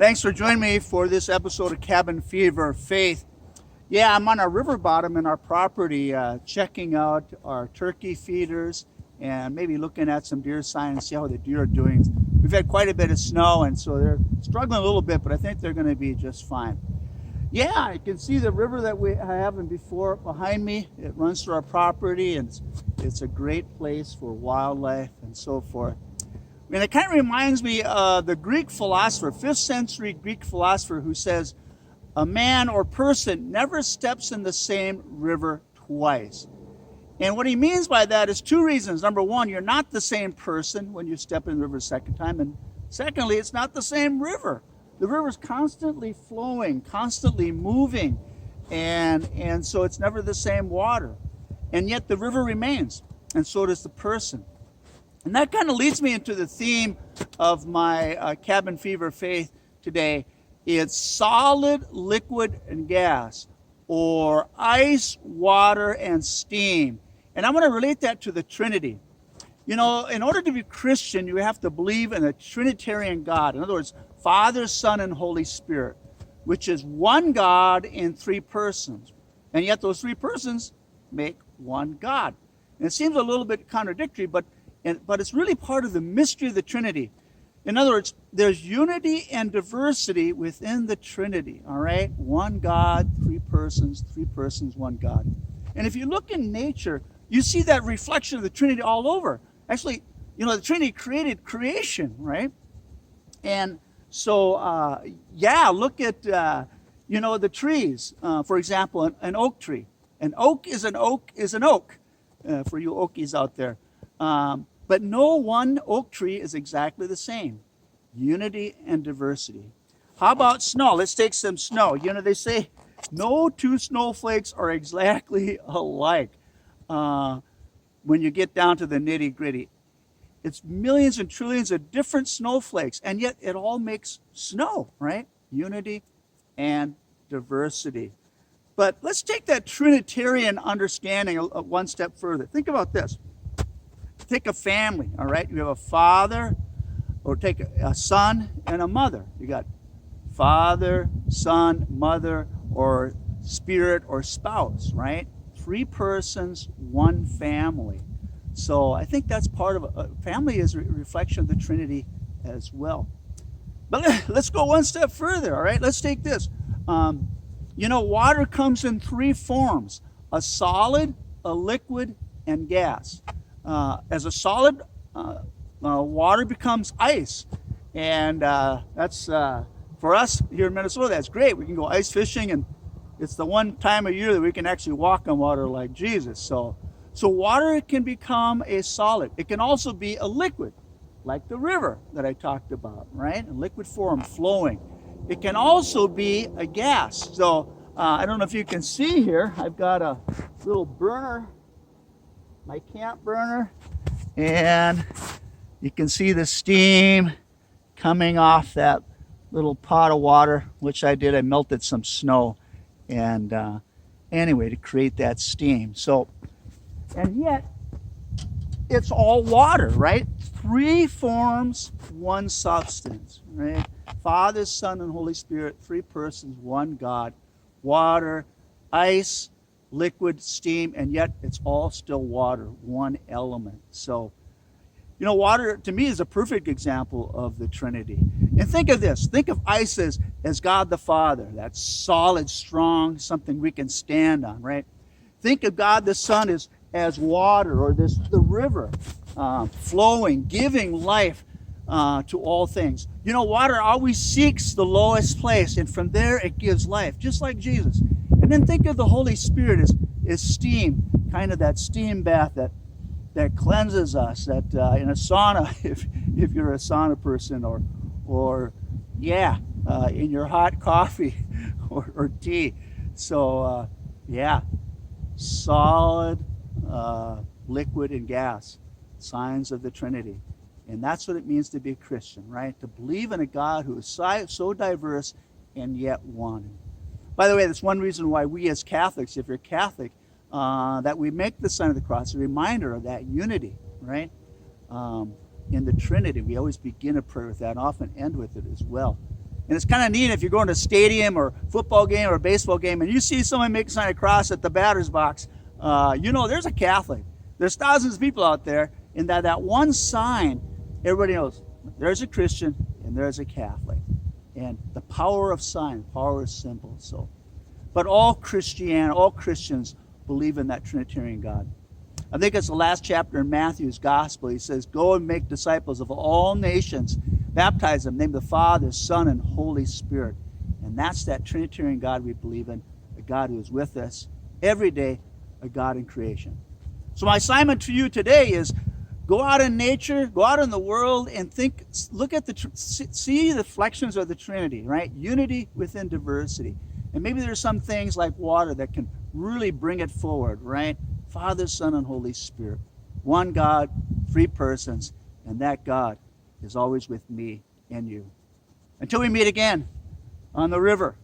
Thanks for joining me for this episode of Cabin Fever Faith. Yeah, I'm on our river bottom in our property, checking out our turkey feeders and maybe looking at some deer sign and see how the deer are doing. We've had quite a bit of snow, and so they're struggling a little bit, but I think they're going to be just fine. Yeah, I can see the river that we have before behind me. It runs through our property, and it's a great place for wildlife and so forth. And it kind of reminds me of the Greek philosopher, 5th century Greek philosopher, who says, a man or person never steps in the same river twice. And what he means by that is two reasons. Number one, you're not the same person when you step in the river a second time. And secondly, it's not the same river. The river's constantly flowing, constantly moving. And so it's never the same water. And yet the river remains, and so does the person. And that kind of leads me into the theme of my Cabin Fever Faith today. It's solid, liquid, and gas, or ice, water, and steam. And I'm going to relate that to the Trinity. You know, in order to be Christian, you have to believe in a Trinitarian God. In other words, Father, Son, and Holy Spirit, which is one God in three persons. And yet those three persons make one God. And it seems a little bit contradictory, but it's really part of the mystery of the Trinity. In other words, there's unity and diversity within the Trinity, all right? One God, three persons, one God. And if you look in nature, you see that reflection of the Trinity all over. Actually, you know, the Trinity created creation, right? And so, look at, the trees. For example, an oak tree. An oak is an oak is an oak, for you Okies out there. But no one oak tree is exactly the same. Unity and diversity. How about snow? Let's take some snow. You know, they say no two snowflakes are exactly alike when you get down to the nitty-gritty. It's millions and trillions of different snowflakes, and yet it all makes snow, right? Unity and diversity. But let's take that Trinitarian understanding one step further. Think about this. Take a family, all right? You have a father, or take a son and a mother. You got father, son, mother, or spirit or spouse, right? Three persons, one family. So I think that's part of a family is a reflection of the Trinity as well. But let's go one step further, all right? Let's take this. Water comes in three forms: a solid, a liquid, and gas. As a solid, water becomes ice. And that's, for us here in Minnesota, that's great. We can go ice fishing, and it's the one time of year that we can actually walk on water like Jesus. So water can become a solid. It can also be a liquid, like the river that I talked about, right? In liquid form, flowing. It can also be a gas. So I don't know if you can see here, I've got a little burner, my camp burner, and you can see the steam coming off that little pot of water, which I melted some snow, and anyway, to create that steam. So, and yet it's all water, right? Three forms, one substance, right? Father, Son, and Holy Spirit, three persons, one God. Water, ice, liquid, steam, and yet it's all still water, one element. So, water to me is a perfect example of the Trinity. And think of this. Think of ice as God the Father. That's solid, strong, something we can stand on, right? Think of God the Son as water, or the river, flowing, giving life to all things. Water always seeks the lowest place, and from there it gives life, just like Jesus. And then think of the Holy Spirit as steam, kind of that steam bath that cleanses us, that in a sauna, if you're a sauna person, or in your hot coffee or tea. So solid, liquid, and gas, signs of the Trinity. And that's what it means to be a Christian, right? To believe in a God who is so diverse and yet one. By the way, that's one reason why we as Catholics, if you're Catholic, that we make the sign of the cross, a reminder of that unity, right? In the Trinity, we always begin a prayer with that and often end with it as well. And it's kind of neat if you're going to a stadium or football game or a baseball game and you see someone make a sign of cross at the batter's box, you know there's a Catholic. There's thousands of people out there, and that one sign, everybody knows there's a Christian and there's a Catholic. And the power of sign, power of symbol. So, but all Christians believe in that Trinitarian God. I think it's the last chapter in Matthew's gospel. He says, go and make disciples of all nations, baptize them, name the Father, Son, and Holy Spirit. And that's that Trinitarian God we believe in, a God who is with us every day, a God in creation. So my assignment to you today is go out in nature, go out in the world, and look at see the reflections of the Trinity, right? Unity within diversity. And maybe there's some things like water that can really bring it forward, right? Father, Son, and Holy Spirit. One God, three persons, and that God is always with me and you. Until we meet again on the river,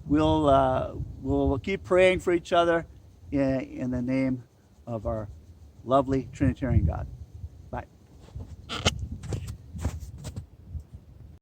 we'll keep praying for each other in the name of our lovely Trinitarian God.